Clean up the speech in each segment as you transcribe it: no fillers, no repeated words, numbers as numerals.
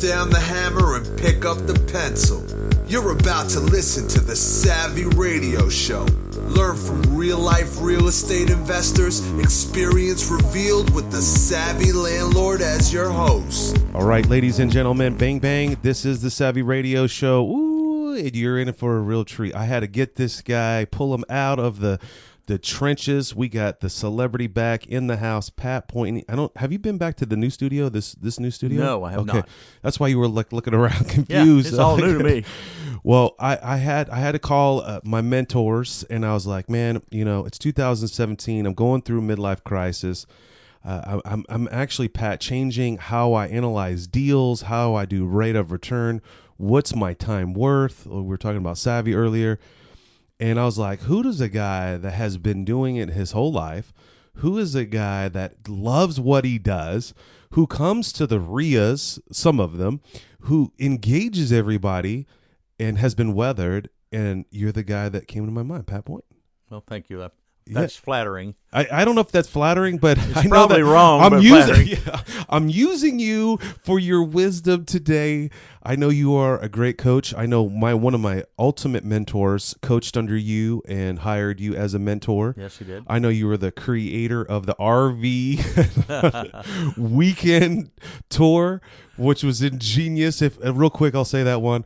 down the hammer and pick up the pencil. You're about to listen to the Savvy Radio Show. Learn from real-life real estate investors, experience revealed with the Savvy Landlord as your host. All right, ladies and gentlemen, bang, bang. This is the Savvy Radio Show. Ooh, you're in it for a real treat. I had to get this guy, pull him out of the trenches. We got the celebrity back in the house, Pat Point. Have you been back to the new studio, this new studio? No, I have not. That's why you were looking around confused. Yeah, it's all new to me. Well, I had to call my mentors, and I was like, man, it's 2017. I'm going through midlife crisis. I'm actually, Pat, changing how I analyze deals, how I do rate of return, what's my time worth. We were talking about Savvy earlier. And I was like, who does a guy that has been doing it his whole life, who is a guy that loves what he does, who comes to the RIAs, some of them, who engages everybody and has been weathered, and you're the guy that came to my mind, Pat Point. Well, thank you. That's flattering. I don't know if that's flattering, but it's I know probably that wrong. I'm using you for your wisdom today. I know you are a great coach. I know one of my ultimate mentors coached under you and hired you as a mentor. Yes, he did. I know you were the creator of the RV weekend tour, which was ingenious. Real quick, I'll say that one.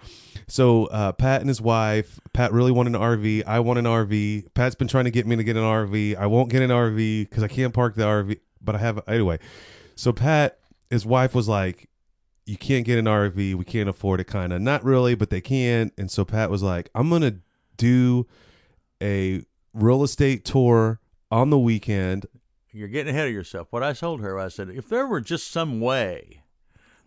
So Pat and his wife, Pat really wanted an RV. I want an RV. Pat's been trying to get me to get an RV. I won't get an RV because I can't park the RV, but I have anyway. So Pat, his wife was like, you can't get an RV. We can't afford it, kind of. Not really, but they can. And so Pat was like, I'm going to do a real estate tour on the weekend. You're getting ahead of yourself. What I told her, I said, if there were just some way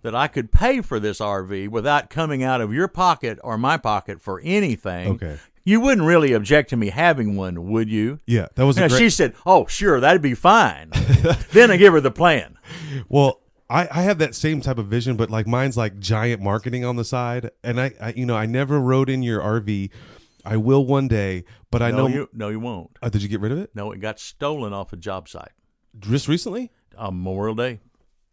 that I could pay for this RV without coming out of your pocket or my pocket for anything, okay, you wouldn't really object to me having one, would you? Yeah, that was She said, oh, sure, that'd be fine. Then I give her the plan. Well, I have that same type of vision, but like mine's like giant marketing on the side. And I never rode in your RV. I will one day, but I know. No, you won't. Did you get rid of it? No, it got stolen off a job site. Just recently? Memorial Day.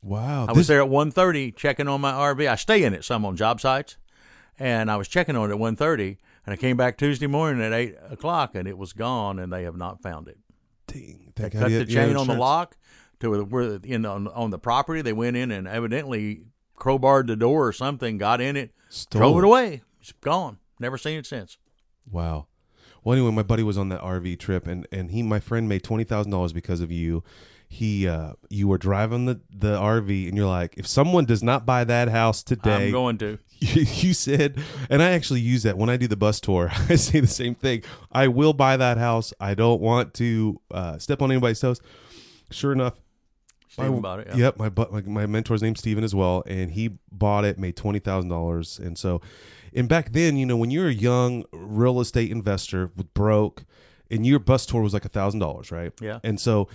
Wow. I was there at 1:30 checking on my RV. I stay in it some on job sites, and I was checking on it at 1:30, and I came back Tuesday morning at 8 o'clock, and it was gone, and they have not found it. Dang. They cut the chain on the lock to where on the property. They went in and evidently crowbarred the door or something, got in it, drove it away. It's gone. Never seen it since. Wow. Well, anyway, my buddy was on that RV trip, and my friend made $20,000 because of you. You were driving the RV, and you're like, if someone does not buy that house today, I'm going to. You said, and I actually use that when I do the bus tour. I say the same thing. I will buy that house. I don't want to step on anybody's toes. Sure enough, Steven bought it. Yeah. Yep, my mentor's name's Steven as well, and he bought it, made $20,000, and so. And back then, when you're a young real estate investor with broke, and your bus tour was like $1,000, right? Yeah. And so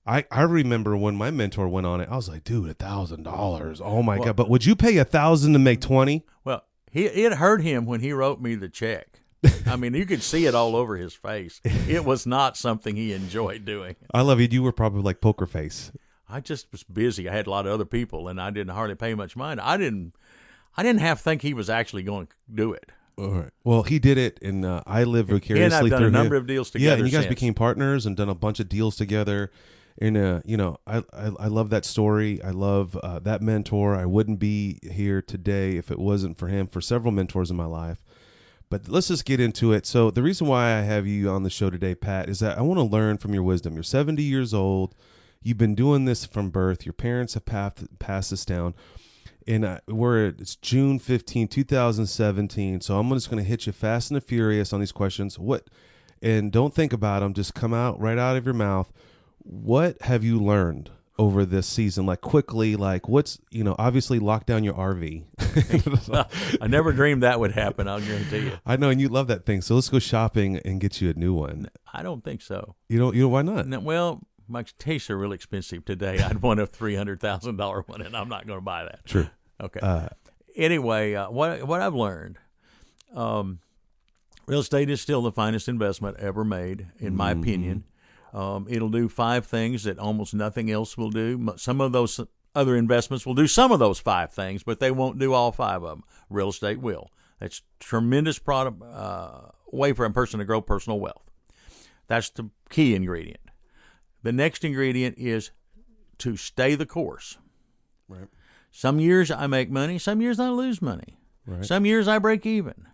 I remember when my mentor went on it, I was like, dude, $1,000. Oh my God. But would you pay $1,000 to make 20? Well, it hurt him when he wrote me the check. I mean, you could see it all over his face. It was not something he enjoyed doing. I love you. You were probably like poker face. I just was busy. I had a lot of other people, and I didn't hardly pay much mind. I didn't have to think he was actually going to do it. All right. Well, he did it, and I live vicariously and I've done through a number him. of deals together. Yeah, and you guys since. became partners and done a bunch of deals together. And I love that story. I love that mentor. I wouldn't be here today if it wasn't for him. For several mentors in my life. But let's just get into it. So the reason why I have you on the show today, Pat, is that I want to learn from your wisdom. You're 70 years old. You've been doing this from birth. Your parents have passed this down. And it's June 15, 2017. So I'm just going to hit you fast and furious on these questions. And don't think about them. Just come out right out of your mouth. What have you learned over this season? Like quickly, like what's, obviously lock down your RV. I never dreamed that would happen. I'll guarantee you. I know. And you love that thing. So let's go shopping and get you a new one. I don't think so. Why not? No, well, my tastes are really expensive today. I'd want a $300,000 one, and I'm not going to buy that. True. Okay. Anyway, what I've learned, real estate is still the finest investment ever made, in my opinion. It'll do 5 things that almost nothing else will do. Some of those other investments will do some of those 5 things, but they won't do all 5 of them. Real estate will. That's a tremendous product, way for a person to grow personal wealth. That's the key ingredient. The next ingredient is to stay the course. Right. Some years I make money, some years I lose money. Right. Some years I break even.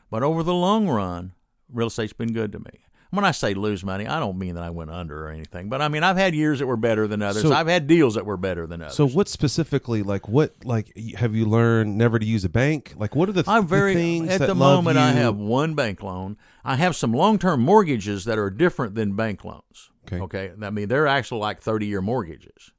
But over the long run, real estate's been good to me. When I say lose money, I don't mean that I went under or anything. But, I mean, I've had years that were better than others. So, I've had deals that were better than others. So what specifically, have you learned never to use a bank? Like, what are the things at that the love moment you? I have one bank loan. I have some long-term mortgages that are different than bank loans. Okay. I mean, they're actually like 30-year mortgages.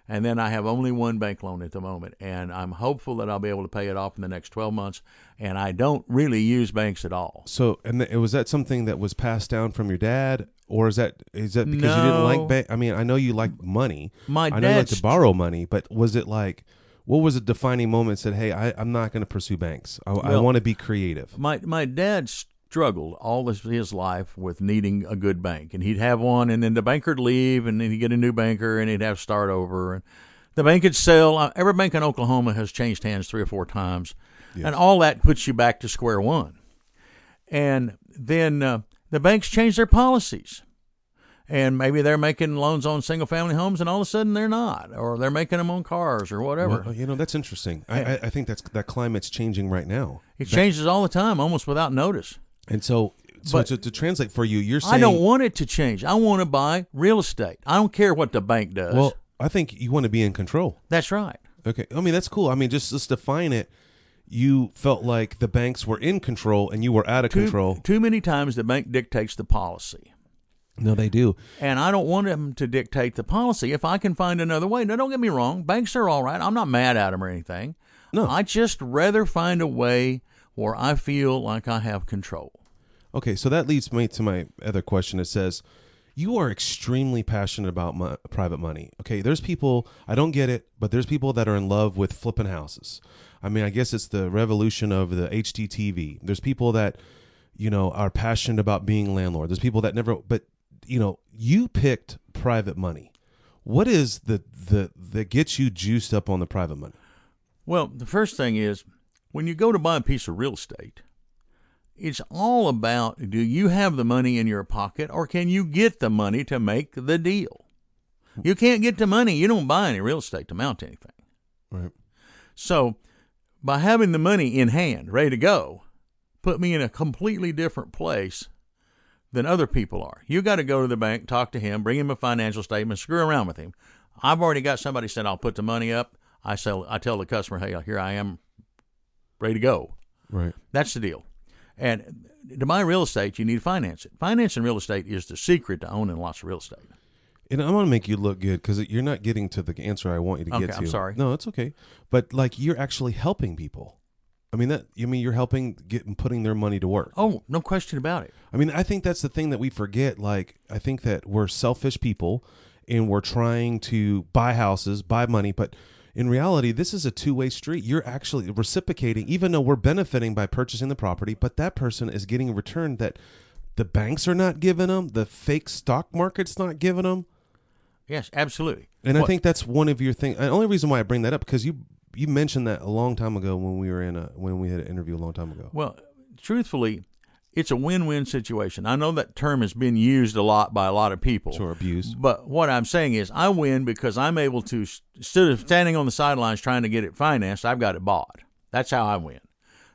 And then I have only one bank loan at the moment, and I'm hopeful that I'll be able to pay it off in the next 12 months, and I don't really use banks at all. So, was that something that was passed down from your dad, or is that because you didn't like bank? I mean, I know you like money. I know you like to borrow money, but was it like, what was a defining moment that said, hey, I'm not going to pursue banks. I want to be creative? My dad struggled all his life with needing a good bank, and he'd have one, and then the banker'd leave, and then he'd get a new banker, and he'd have to start over, and the bank would sell. Every bank in Oklahoma has changed hands 3 or 4 times, yes. And all that puts you back to square one. And then the banks change their policies, and maybe they're making loans on single-family homes, and all of a sudden they're not, or they're making them on cars or whatever. Well, that's interesting. I think that climate's changing right now. It changes all the time, almost without notice. And so to translate for you, you're saying... I don't want it to change. I want to buy real estate. I don't care what the bank does. Well, I think you want to be in control. That's right. Okay. I mean, that's cool. I mean, just define it. You felt like the banks were in control and you were out of control. Too many times the bank dictates the policy. No, they do. And I don't want them to dictate the policy if I can find another way. Now, don't get me wrong. Banks are all right. I'm not mad at them or anything. No. I just rather find a way where I feel like I have control. Okay, so that leads me to my other question. It says, you are extremely passionate about private money. Okay, there's people, I don't get it, but there's people that are in love with flipping houses. I mean, I guess it's the revolution of the HDTV. There's people that, are passionate about being landlord. There's people that never, but, you picked private money. What is that gets you juiced up on the private money? Well, the first thing is, when you go to buy a piece of real estate, it's all about, do you have the money in your pocket, or can you get the money to make the deal? You can't get the money, you don't buy any real estate to mount anything. Right. So by having the money in hand, ready to go, put me in a completely different place than other people are. You got to go to the bank, talk to him, bring him a financial statement, screw around with him. I've already got somebody said, I'll put the money up. I tell the customer, hey, here I am, ready to go. Right. That's the deal. And to buy real estate, you need to finance it. Financing real estate is the secret to owning lots of real estate. And I want to make you look good because you're not getting to the answer I want you to get to. I'm sorry. No, it's okay. But you're actually helping people. I mean, you're helping putting their money to work. Oh, no question about it. I mean, I think that's the thing that we forget. I think that we're selfish people and we're trying to buy houses, buy money, but in reality, this is a two-way street. You're actually reciprocating, even though we're benefiting by purchasing the property, but that person is getting a return that the banks are not giving them, the fake stock market's not giving them. Yes, absolutely. And I think that's one of your things. The only reason why I bring that up, because you mentioned that a long time ago when we had an interview a long time ago. Well, truthfully, it's a win-win situation. I know that term has been used a lot by a lot of people. Sure, abused. But what I'm saying is I win because I'm able to, instead of standing on the sidelines trying to get it financed, I've got it bought. That's how I win.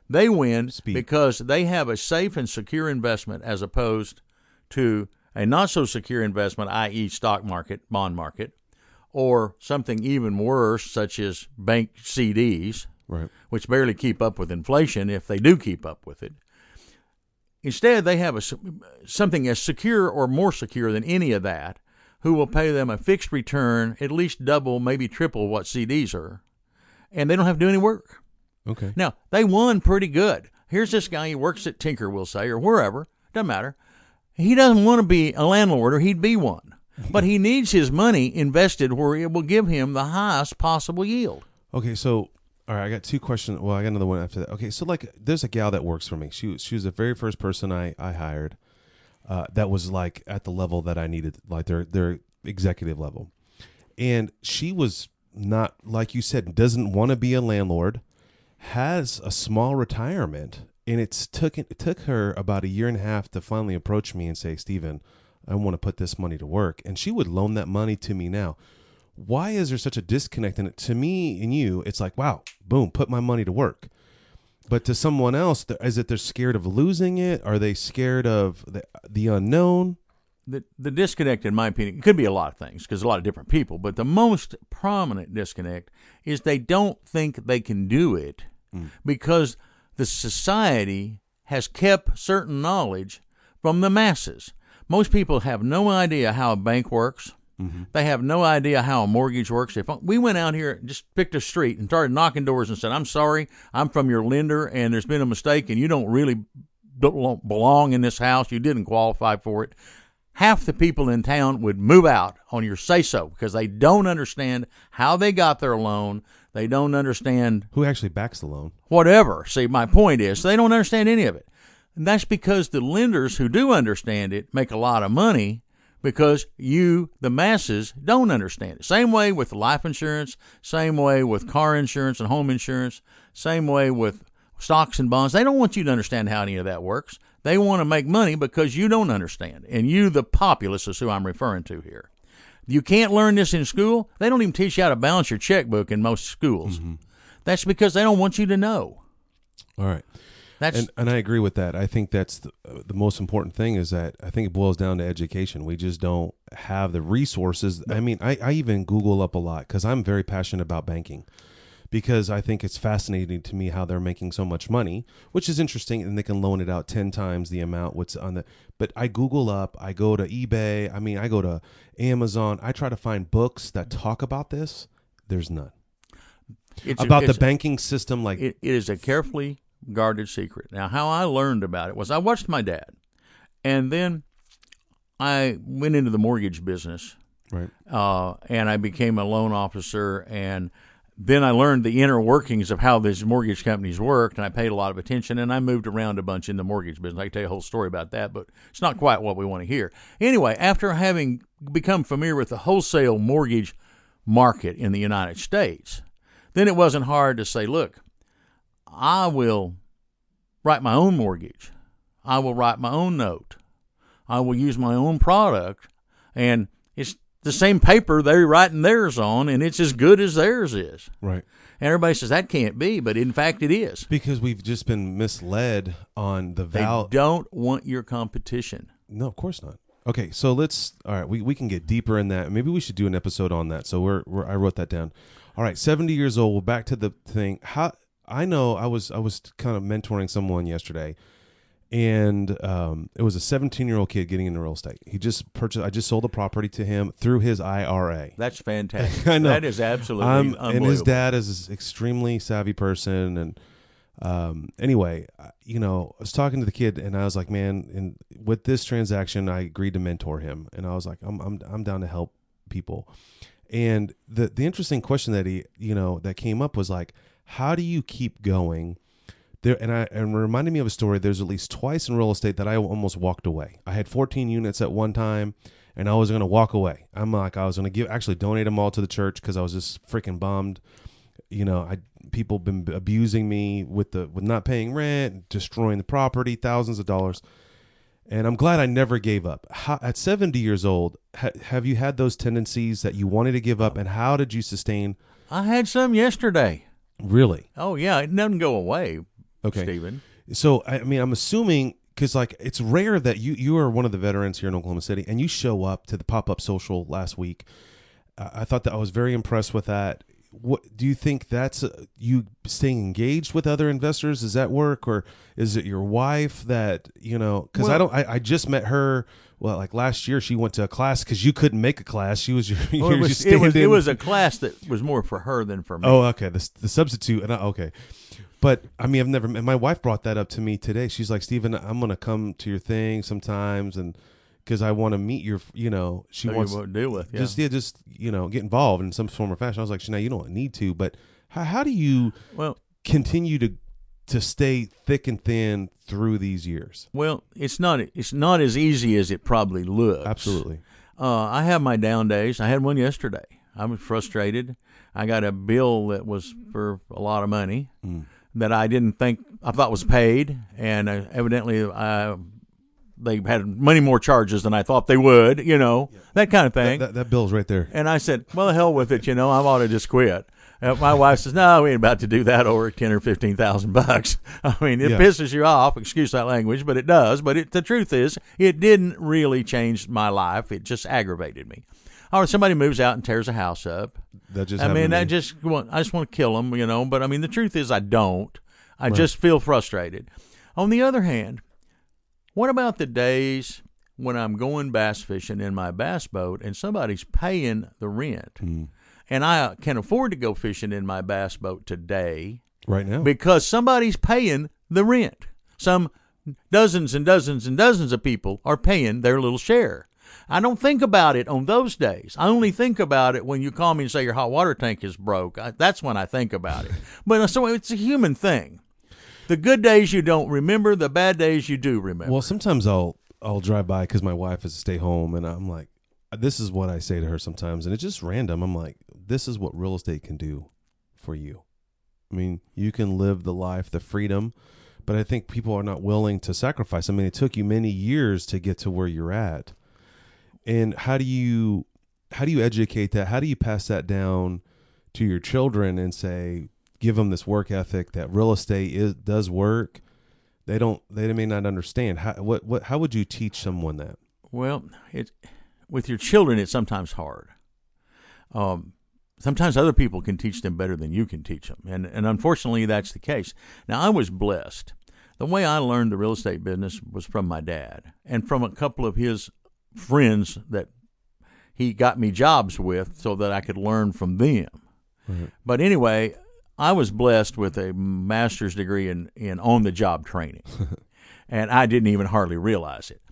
They win because they have a safe and secure investment as opposed to a not-so-secure investment, i.e. stock market, bond market, or something even worse such as bank CDs, right, which barely keep up with inflation if they do keep up with it. Instead, they have something as secure or more secure than any of that, who will pay them a fixed return, at least double, maybe triple what CDs are, and they don't have to do any work. Okay. Now, they won pretty good. Here's this guy, he works at Tinker, we'll say, or wherever, doesn't matter. He doesn't want to be a landlord, or he'd be one. But he needs his money invested where it will give him the highest possible yield. Okay, so... All right, I got 2 questions. Well, I got another one after that. Okay, so there's a gal that works for me. She was the very first person I hired that was at the level that I needed, their executive level. And she was not, like you said, doesn't want to be a landlord, has a small retirement, and it took her about a year and a half to finally approach me and say, Stephen, I want to put this money to work. And she would loan that money to me now. Why is there such a disconnect in it? To me and you, it's like, wow, boom, put my money to work. But to someone else, is it they're scared of losing it? Are they scared of the unknown? The disconnect, in my opinion, it could be a lot of things because a lot of different people, but the most prominent disconnect is they don't think they can do it because the society has kept certain knowledge from the masses. Most people have no idea how a bank works. Mm-hmm. They have no idea how a mortgage works. If we went out here and just picked a street and started knocking doors and said, I'm sorry, I'm from your lender and there's been a mistake and you don't really belong in this house, you didn't qualify for it, half the people in town would move out on your say-so because they don't understand how they got their loan. They don't understand who actually backs the loan. Whatever. See, my point is they don't understand any of it. And that's because the lenders who do understand it make a lot of money because you, the masses, don't understand it. Same way with life insurance, same way with car insurance and home insurance, same way with stocks and bonds. They don't want you to understand how any of that works. They want to make money because you don't understand. And you, the populace, is who I'm referring to here. You can't learn this in school. They don't even teach you how to balance your checkbook in most schools. Mm-hmm. That's because they don't want you to know. All right. And I agree with that. I think that's the most important thing is that I think it boils down to education. We just don't have the resources. I mean, I even Google up a lot because I'm very passionate about banking because I think it's fascinating to me how they're making so much money, which is interesting, and they can loan it out 10 times the amount what's on the. But I Google up, I go to eBay, I go to Amazon. I try to find books that talk about this. There's none. The banking system. Like it is a carefully guarded secret. Now, how I learned about it was I watched my dad, and then I went into the mortgage business, right? And I became a loan officer, and then I learned the inner workings of how these mortgage companies worked, and I paid a lot of attention, and I moved around a bunch in the mortgage business. I can tell you a whole story about that, but it's not quite what we want to hear. Anyway, after having become familiar with the wholesale mortgage market in the United States, then it wasn't hard to say, look, I will write my own mortgage. I will write my own note. I will use my own product. And it's the same paper they're writing theirs on, and it's as good as theirs is. Right. And everybody says that can't be, but in fact it is. Because we've just been misled on the value. They don't want your competition. No, of course not. Okay, so all right, we can get deeper in that. Maybe we should do an episode on that. So I wrote that down. All right, 70 years old. Well, back to the thing. I know I was kind of mentoring someone yesterday, and it was a 17-year-old kid getting into real estate. He just purchased. I just sold a property to him through his IRA. That's fantastic. I know. That is absolutely unbelievable. And his dad is an extremely savvy person. And anyway, I was talking to the kid, and I was like, man, and with this transaction, I agreed to mentor him, and I was like, I'm down to help people. And the interesting question that that came up was like, how do you keep going there? And reminded me of a story. There's at least twice in real estate that I almost walked away. I had 14 units at one time, and I was going to walk away. I was going to actually donate them all to the church because I was just freaking bummed. People been abusing me with not paying rent, destroying the property, thousands of dollars. And I'm glad I never gave up. At 70 years old, have you had those tendencies that you wanted to give up, and how did you sustain? I had some yesterday. Really? Oh, yeah. It doesn't go away, okay, Stephen. So, I'm assuming, because it's rare that you are one of the veterans here in Oklahoma City, and you show up to the pop-up social last week. I thought that I was very impressed with that. What do you think that's you staying engaged with other investors? Does that work, or is it your wife that because I just met her. Well, like last year, she went to a class because you couldn't make a class. She was it was a class that was more for her than for me. Oh, okay. The substitute. Okay. But I've never. And my wife brought that up to me today. She's like, Stephen, I'm gonna come to your thing sometimes, and because I want to meet your. She wants to deal with. Yeah. Just get involved in some form or fashion. I was like, Shanae, you don't need to, but how do you continue to stay thick and thin through these years? Well, it's not as easy as it probably looks. Absolutely. I have my down days. I had one yesterday. I was frustrated. I got a bill that was for a lot of money that I thought was paid, and evidently they had many more charges than I thought they would, that kind of thing. That bill's right there. And I said, well, the hell with it, I ought to just quit. My wife says, no, we ain't about to do that over $10,000 or $15,000. I mean, it pisses you off, excuse that language, but it does. But the truth is, it didn't really change my life. It just aggravated me. Or somebody moves out and tears a house up. That just I happened to me. I just want to kill them, But I mean, the truth is, I don't. I just feel frustrated. On the other hand, what about the days when I'm going bass fishing in my bass boat and somebody's paying the rent? And I can afford to go fishing in my bass boat today. Right now. Because somebody's paying the rent. Some dozens and dozens and dozens of people are paying their little share. I don't think about it on those days. I only think about it when you call me and say your hot water tank is broke. That's when I think about it. But so it's a human thing. The good days you don't remember, the bad days you do remember. Well, sometimes I'll drive by because my wife has to stay home, and I'm like, this is what I say to her sometimes, and it's just random. I'm like, this is what real estate can do for you. I mean, you can live the life, the freedom, but I think people are not willing to sacrifice. I mean, it took you many years to get to where you're at. And how do you educate that? How do you pass that down to your children and say, give them this work ethic that real estate does work? They may not understand. How would you teach someone that? Well, with your children, it's sometimes hard. Sometimes other people can teach them better than you can teach them. And unfortunately, that's the case. Now, I was blessed. The way I learned the real estate business was from my dad and from a couple of his friends that he got me jobs with so that I could learn from them. Right. But anyway, I was blessed with a master's degree in on-the-job training, and I didn't even hardly realize it.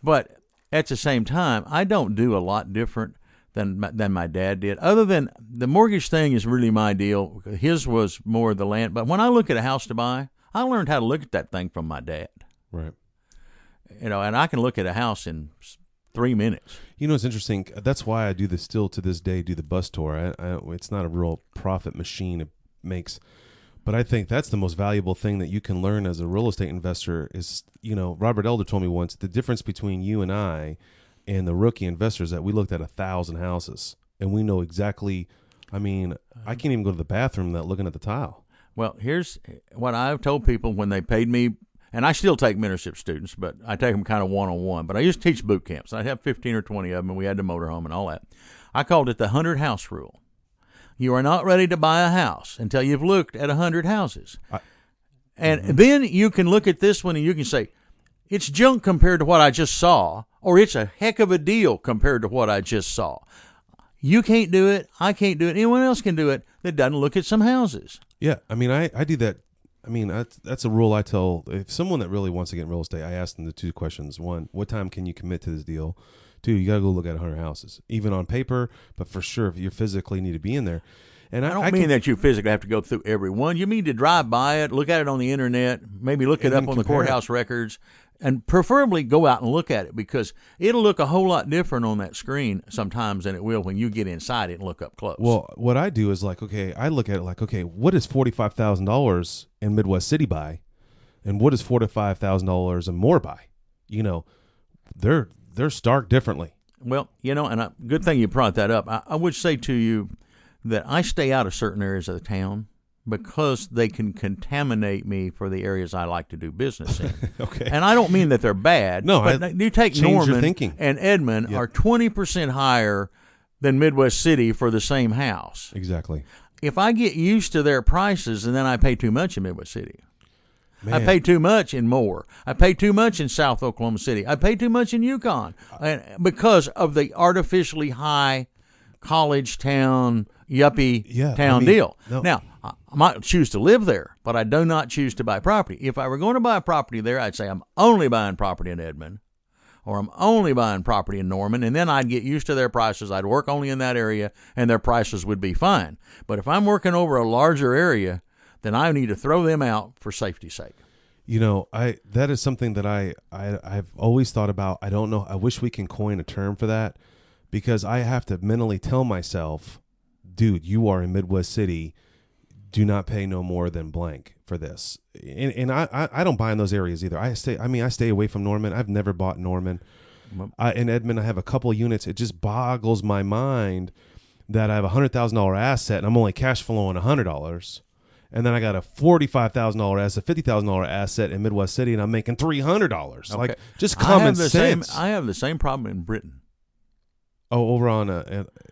But at the same time, I don't do a lot different than my dad did, other than the mortgage thing is really my deal. His was more the land. But when I look at a house to buy, I learned how to look at that thing from my dad. Right. And I can look at a house in 3 minutes. It's interesting. That's why I do this still to this day, do the bus tour. It's not a real profit machine it makes, but I think that's the most valuable thing that you can learn as a real estate investor is, Robert Elder told me once, the difference between you and I and the rookie investors that we looked at 1,000 houses and we know exactly, I can't even go to the bathroom without looking at the tile. Well, here's what I've told people when they paid me, and I still take mentorship students, but I take them kind of one-on-one. But I used to teach boot camps. I'd have 15 or 20 of them, and we had the motorhome and all that. I called it the 100 house rule. You are not ready to buy a house until you've looked at 100 houses. Then you can look at this one and you can say, it's junk compared to what I just saw, or it's a heck of a deal compared to what I just saw. You can't do it. I can't do it. Anyone else can do it that doesn't look at some houses. Yeah, I do that. That's a rule I tell. If someone that really wants to get in real estate, I ask them the two questions. One, what time can you commit to this deal? Two, you got to go look at 100 houses, even on paper, but for sure, if you physically need to be in there. And I don't mean that you physically have to go through every one. You mean to drive by it, look at it on the internet, maybe look it up on the courthouse records, and preferably go out and look at it because it'll look a whole lot different on that screen sometimes than it will when you get inside it and look up close. Well, what I do is I look at it what is $45,000 in Midwest City buy, and what is $45,000 and more buy? They're stark differently. Well, and good thing you brought that up. I would say to you that I stay out of certain areas of the town because they can contaminate me for the areas I like to do business in. Okay. And I don't mean that they're bad. No, but you take Norman and Edmond are 20% higher than Midwest City for the same house. Exactly. If I get used to their prices and then I pay too much in Midwest City. Man. I pay too much in Moore. I pay too much in South Oklahoma City. I pay too much in Yukon because of the artificially high college town, yuppie town deal. No. Now, I might choose to live there, but I do not choose to buy property. If I were going to buy a property there, I'd say I'm only buying property in Edmond, or I'm only buying property in Norman, and then I'd get used to their prices. I'd work only in that area, and their prices would be fine. But if I'm working over a larger area, then I need to throw them out for safety's sake. That is something that I've always thought about. I don't know. I wish we can coin a term for that because I have to mentally tell myself dude, you are in Midwest City. Do not pay no more than blank for this. And I don't buy in those areas either. I stay away from Norman. I've never bought Norman. In Edmond, I have a couple of units. It just boggles my mind that I have a $100,000 asset and I'm only cash flowing $100. And then I got a $45,000 asset, $50,000 asset in Midwest City, and I'm making $300. Okay. Like, just common sense. I have the same problem in Britain. Oh, over on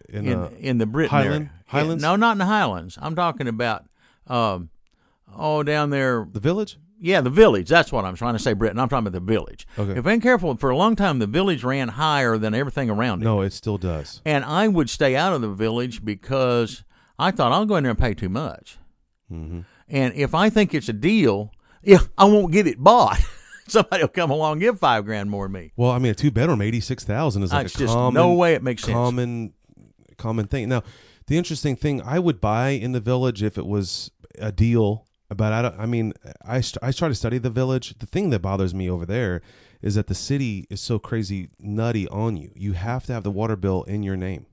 in the Britain area. Highlands? No, not in the Highlands. I'm talking about down there. The Village? Yeah, the Village. That's what I'm trying to say, Britain. I'm talking about the Village. Okay. If I'm careful, for a long time, the Village ran higher than everything around it. No, it still does. And I would stay out of the Village because I thought I'll go in there and pay too much. Mm-hmm. And if I think it's a deal, I won't get it bought. Somebody will come along and give $5,000 more than me. Well, I mean, a 2-bedroom, $86,000 is like it's a just common, no way it makes sense. Common thing. Now, the interesting thing, I would buy in the Village if it was a deal. But I try to study the Village. The thing that bothers me over there is that the city is so crazy nutty on you. You have to have the water bill in your name.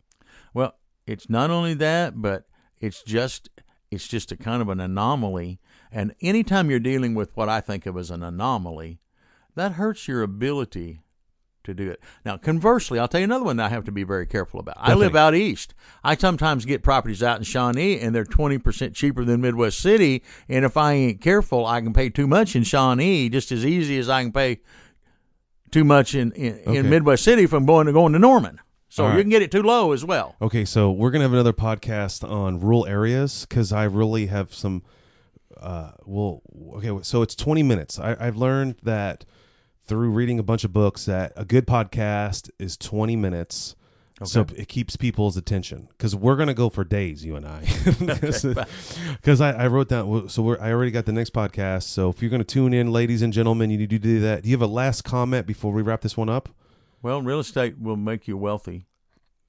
Well, it's not only that, but it's just a kind of an anomaly. And anytime you're dealing with what I think of as an anomaly, that hurts your ability to do it. Now, conversely, I'll tell you another one that I have to be very careful about. Definitely. I live out east. I sometimes get properties out in Shawnee, and they're 20% cheaper than Midwest City. And if I ain't careful, I can pay too much in Shawnee just as easy as I can pay too much in Midwest City from going to Norman. So you can get it too low as well. Okay, so we're going to have another podcast on rural areas because I really have some so it's 20 minutes. I've learned that through reading a bunch of books that a good podcast is 20 minutes. Okay. So it keeps people's attention because we're going to go for days, you and I. Because I wrote down, so I already got the next podcast. So if you're going to tune in, ladies and gentlemen, you need to do that. Do you have a last comment before we wrap this one up? Well, real estate will make you wealthy.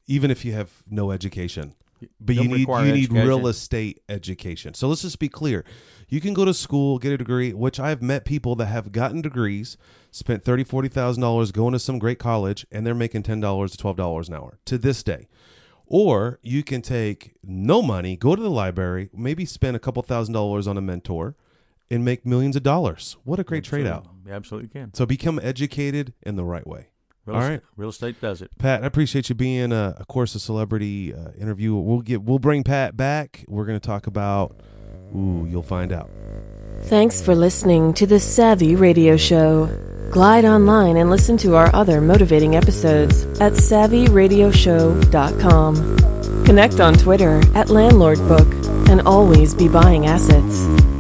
Even if you have no education. But Don't you need education. real estate education. So let's just be clear. You can go to school, get a degree, which I've met people that have gotten degrees, spent $30,000, $40,000 going to some great college, and they're making $10 to $12 an hour to this day. Or you can take no money, go to the library, maybe spend a couple $1,000s on a mentor, and make millions of dollars. What a great trade out. You absolutely can. So become educated in the right way. All right, real estate does it. Pat, I appreciate you being a Course of Celebrity interview. We'll bring Pat back. We're going to talk about. You'll find out. Thanks for listening to the Savvy Radio Show. Glide online and listen to our other motivating episodes at SavvyRadioShow.com. Connect on Twitter at LandlordBook and always be buying assets.